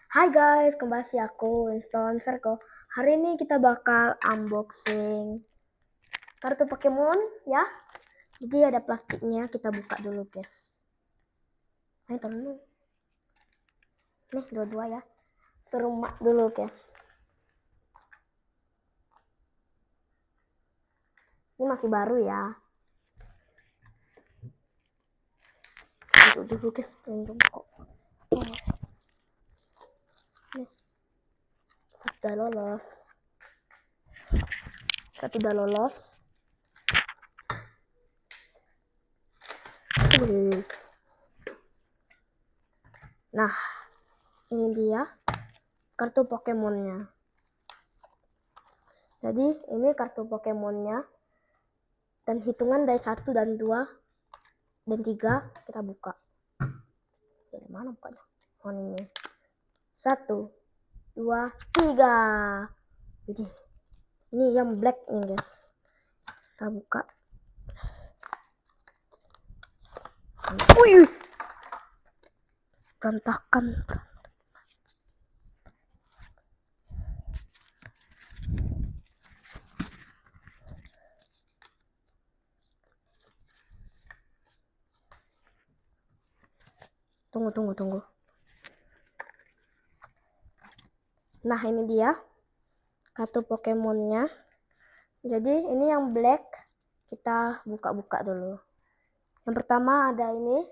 Hai guys, kembali lagi aku Winston Serko. Hari ini kita bakal unboxing kartu Pokemon ya. Jadi ada plastiknya, kita buka dulu guys. Ayo dulu. Nih dua-dua ya. Serumak dulu guys. Ini masih baru ya. Duduk dulu guys, pelindung kok. Nih, sudah lolos. Satu udah lolos. Nah, ini dia kartu Pokemonnya. Jadi ini kartu Pokemonnya. Dan hitungan dari 1 dan 2 dan 3 kita buka. Dari mana bukanya? Oh ini. 1, 2, 3. Jadi ini yang black nih guys. Kita buka. Wih. Berantakan. Tunggu. Nah ini dia kartu Pokemonnya. Jadi ini yang black. Kita buka-buka dulu. Yang pertama ada ini.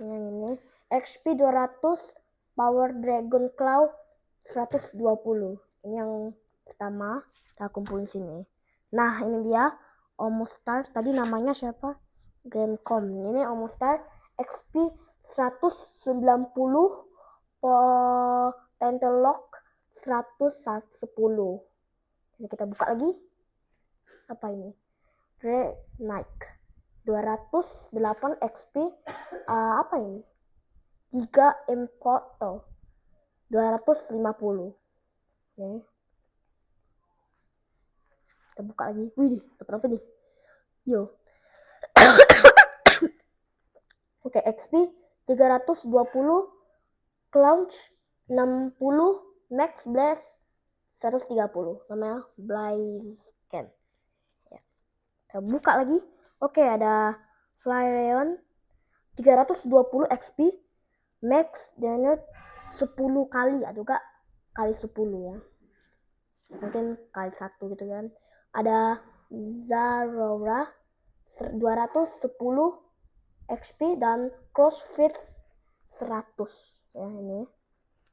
Yang ini. XP 200. Power Dragon Claw 120. Ini yang pertama. Kita kumpulin sini. Nah ini dia Omustar. Tadi namanya siapa? Grandcom. Ini Omustar XP 190. Tenterlock 110. Ini kita buka lagi. Apa ini? Nike 208 XP. Apa ini? Giga Importo 250. Oke. Kita buka lagi. Wih, dapat apa nih? Yo. Oke, XP 320, Clounge 60, Max Blast 130. Namanya Blaziken. Ya. Kita buka lagi. Oke, ada Flareon 320 XP, Max Damage 10 kali, atau enggak kali 10 ya. Mungkin kali 1 gitu kan. Ada Zeraora 210 XP dan CrossFit 100 ya ini.